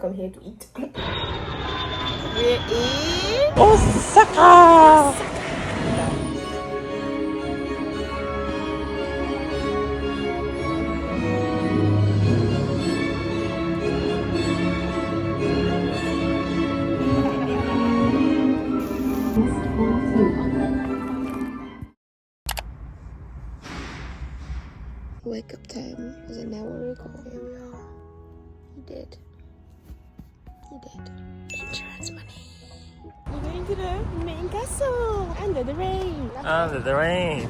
come here to eat. We're in Osaka! Wake up time was an hour ago. Here we are. You did. You did. Insurance money. We're going to the main castle under the rain. Under the rain.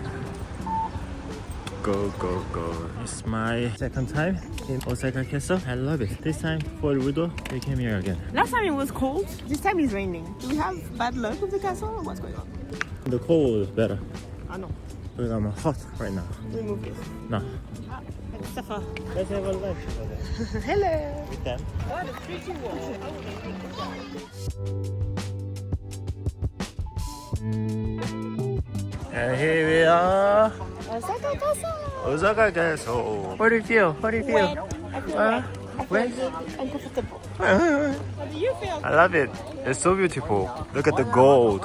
Go, go, go. It's my second time in Osaka Castle. I love it. This time for Rudo, we came here again. Last time it was cold. This time it's raining. Do we have bad luck with the castle or what's going on? The cold is better. I know. Because I'm hot right now. Remove this. No. Safa. Let's have a lunch over there. Hello. We can. What a pretty wall. And here we are. Osaka Castle. Osaka Castle. What do you feel? What do you feel? I feel wet. I feel uncomfortable. What do you feel? I love it. It's so beautiful. Look at the gold.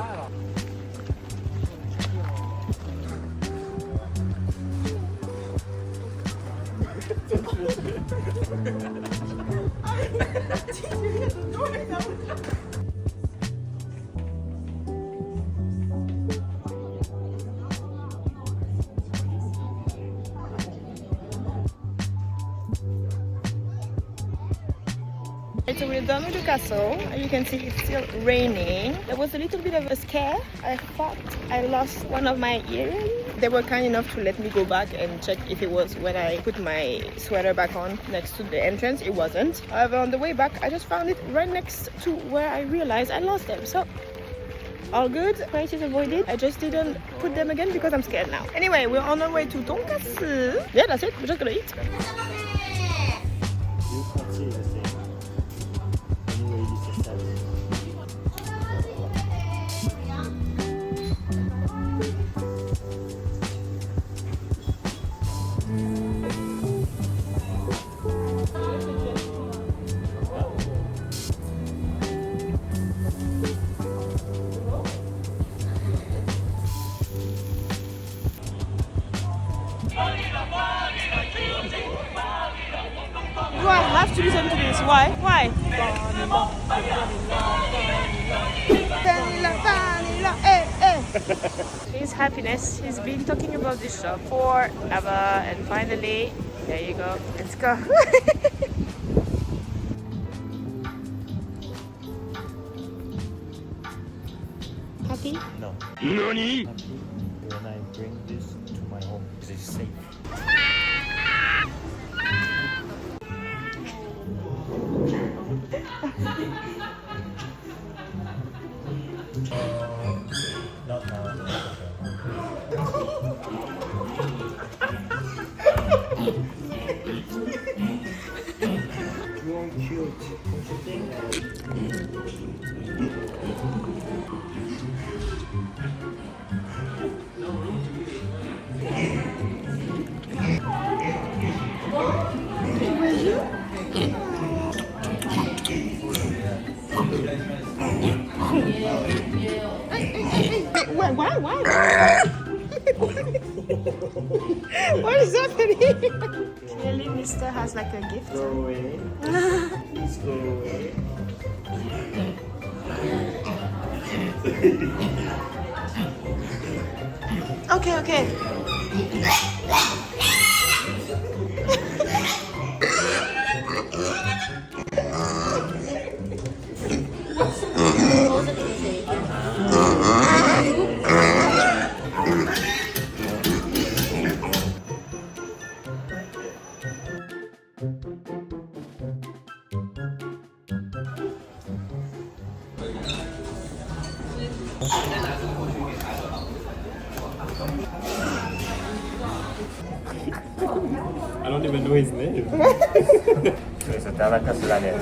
So we're done with the castle, and you can see it's still raining. There was a little bit of a scare. I thought I lost one of my earrings. They were kind enough to let me go back and check if it was when I put my sweater back on next to the entrance. It wasn't. However, on the way back, I just found it right next to where I realized I lost them. So all good, crisis avoided. I just didn't put them again because I'm scared now. Anyway, we're on our way to Tonkatsu. Yeah, that's it. We're just gonna eat. You have to listen to this. Why? Why? Vanilla, vanilla, eh, eh. His happiness. He's been talking about this shop forever, and finally, there you go. Let's go. Happy? No. Nani? Happy when I bring this to my home. It's safe. Not now. You're cute. Don't you think? Why? What is happening? Clearly, Mr. has like a gift. Go away. Please go away. Okay. I don't even know his name. It's a Tanaka's ramen.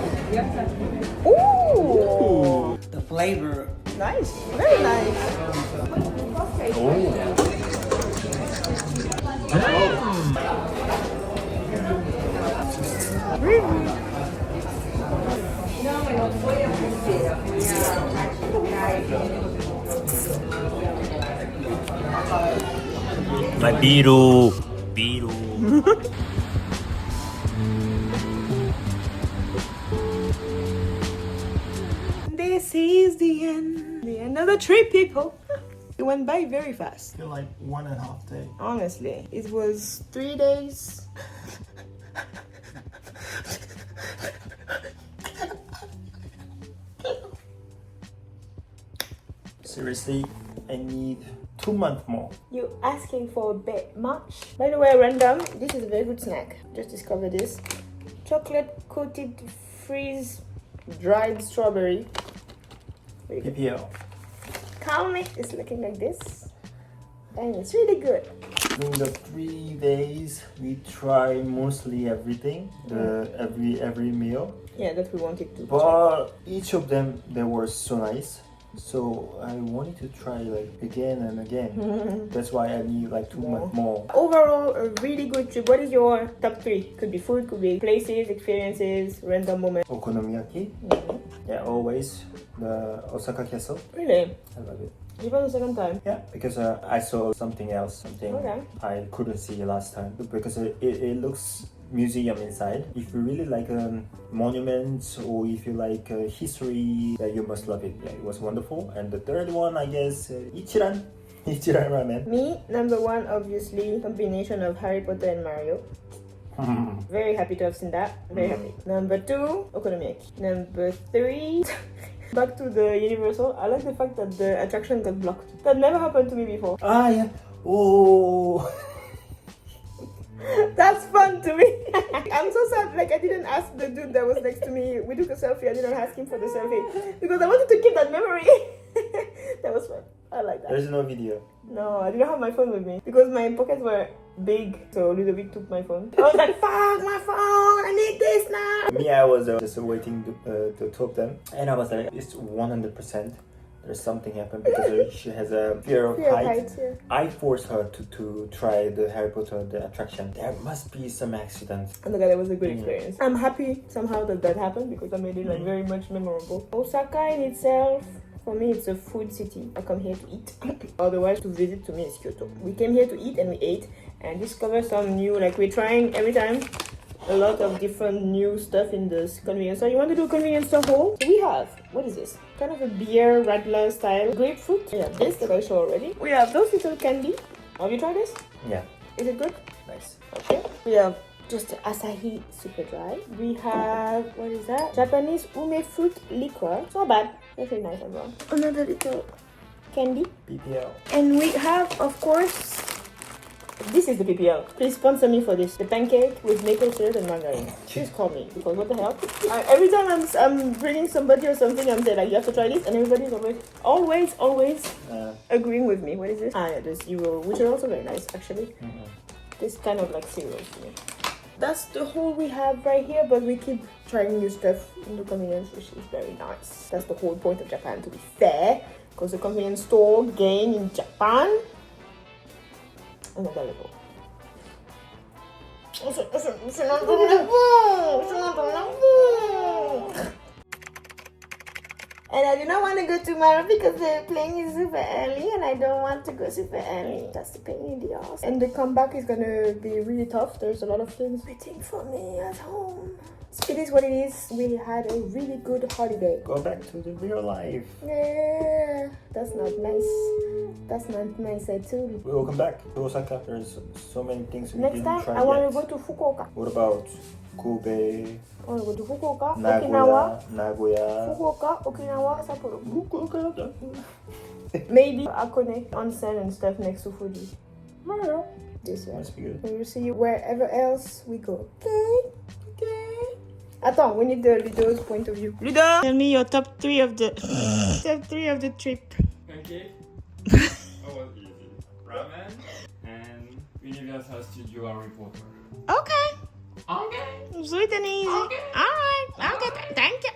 Ooh, The flavor. nice, very nice. Biru. Biru. This is the end of the trip, people. It went by very fast. I feel like 1.5 days. Honestly, it was 3 days. Seriously, I need 2 months more. You're asking for a bit much. By the way, random, this is a very good snack. Just discovered this. Chocolate coated freeze dried strawberry. PPL. Calm me. It's looking like this. And it's really good. In the 3 days, we try mostly everything, every meal. Yeah, that we wanted to. But each of them, they were so nice. So I wanted to try like again and again. That's why I need like 2 months more. Overall, a really good trip. What is your top 3? Could be food, could be places, experiences, random moments. Okonomiyaki. Yeah, always the Osaka Castle. Really? I love it. Even the second time? Yeah, because I saw something else, I couldn't see last time. Because it looks museum inside. If you really like monuments or if you like history, you must love it. Yeah, it was wonderful. And the third one, I guess, Ichiran ramen. Me, number 1, obviously, combination of Harry Potter and Mario. Very happy to have seen that. Very happy. Number 2, okonomiyaki. Number 3, back to the Universal. I like the fact that the attraction got blocked. That never happened to me before. Ah, yeah. Oh. That's fun to me. I'm so sad. Like, I didn't ask the dude that was next to me. We took a selfie. I didn't ask him for the selfie because I wanted to keep that memory. That was fun. I like that. There's no video. No, I didn't have my phone with me because my pockets were big. So Ludovic took my phone. I was like, fuck my phone. I need this now. Me, I was just waiting to talk them. And I was like, it's 100%. There's something happened because she has a fear of heights. Yeah. I forced her to try the Harry Potter the attraction. There must be some accidents. And that was a good experience. I'm happy somehow that happened because I made it like very much memorable. Osaka in itself, for me, it's a food city. I come here to eat. Otherwise, to visit to me is Kyoto. We came here to eat and we ate and discover some new, like we're trying every time a lot of different new stuff in this convenience store. You want to do a convenience store haul? So we have, what is this? Kind of a beer radler style grapefruit. Yeah, this that I saw already. We have those little candy. Have you tried this? Yeah. Is it good? Nice. Okay. We have just Asahi super dry. We have, what is that? Japanese ume fruit liquor. It's not bad. That's really nice as well. Another little candy. PPL. And we have, of course, this is the PPL. Please sponsor me for this. The pancake with maple syrup and margarine. Please call me because what the hell? Every time I'm bringing somebody or something, I'm saying like you have to try this, and everybody's always agreeing with me. What is this? Ah, yeah, there's Euro, which are also very nice actually. This kind of like cereals to me. That's the whole we have right here, but we keep trying new stuff in the convenience, which is very nice. That's the whole point of Japan, to be fair, because the convenience store game in Japan. Another level. And I do not want to go tomorrow because the plane is super early and I don't want to go super early. That's the pain in the ass. And the comeback is gonna be really tough. There's a lot of things waiting for me at home. It is what it is. We had a really good holiday. Go back to the real life. Yeah, that's not nice. That's not nice at all. We will come back to Osaka. There's so many things we Next didn't time, try I want yet. to go to Fukuoka. What about Kobe, I want to go to Fukuoka, Okinawa, Nagoya? Fukuoka, Okinawa, Sapporo. Maybe Akone onsen and stuff next to Fuji. I don't know. This year. Must be good. We will see you wherever else we go. Okay? Okay. Attends, we need the Ludo's point of view. Ludo! Tell me your top 3 of the trip. Okay. That was easy. Ramen and Universal Studio Harry Potter. Okay. Okay. Sweet and easy. Okay. Alright. Okay. Thank you.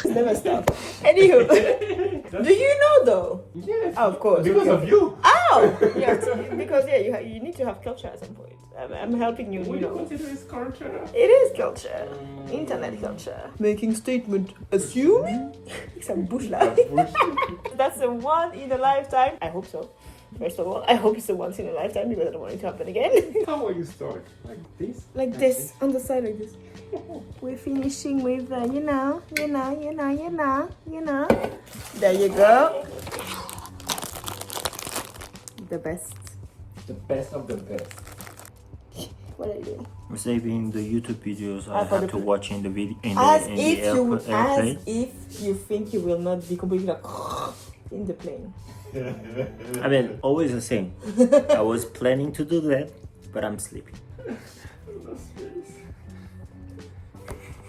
Never stop. Anywho. Do you know though? Yes. Oh, of course. Because of you. Oh! Because you need to have culture at some point. I'm helping you, What you do you know. consider is culture? It is culture. Internet culture. Making statement assuming. Some bush life. That's a one in a lifetime. I hope so. First of all, I hope it's a once in a lifetime because I don't want it to happen again. How will you start? Like this? Like this, on the side like this. We're finishing with, you know. There you go. The best. The best of the best. What are you doing? I'm saving the YouTube videos I for have the to watch in the video As in if the you airplane. think you will not be completely like in the plane. I mean, always the same. I was planning to do that, but I'm sleeping.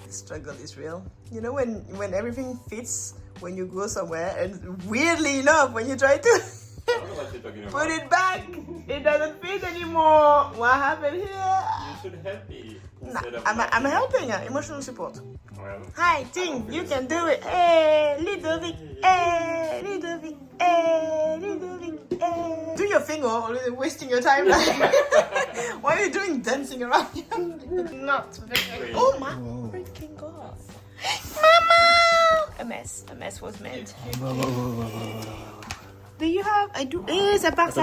The struggle is real. You know when everything fits when you go somewhere, and weirdly enough when you try to I don't know what you're talking about. put it back, it doesn't fit anymore. What happened here? You should help me. Nah, instead of I'm helping. Emotional support. Well, Hi, Ting, you can do it. Hey, Ludovic. Hey, Ludovic. Hey, Ludovic. Hey. Do your thing, or already wasting your time. Why are you doing dancing around? Not very. Oh my freaking god. Mama! A mess was made. Do you have? I do. Ça part.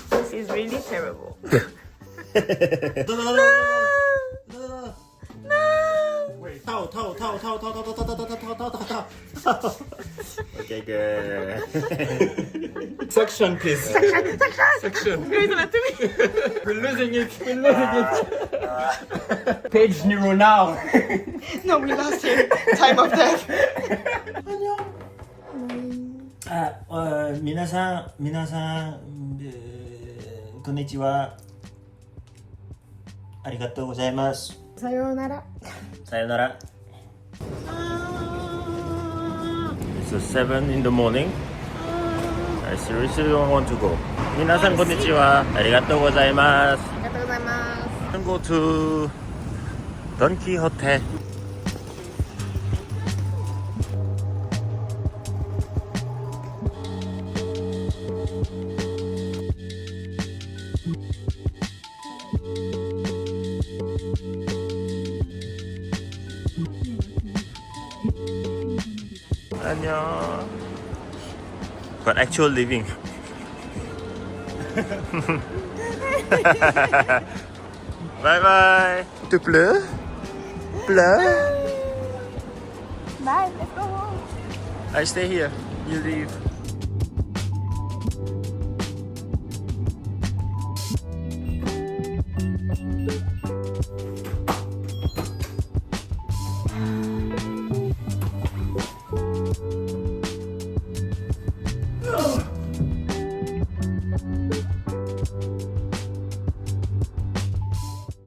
This is really terrible. No. wait. Okay, good. Suction, please. Suction. Grey's Anatomy. We're losing it. Page zero now. No, we lost him. Time of death. 皆さん、こんにちは。ありがとうございます。さようなら。さよなら。It's 7 in the morning. I seriously don't want to go. 皆さん、こんにちは。ありがとうございます。ありがとうございます。Go to Don Quixote. 안녕. But actual living. Bye bye. Tu pleures? Pleure? Bye, let's go home. I stay here. You leave.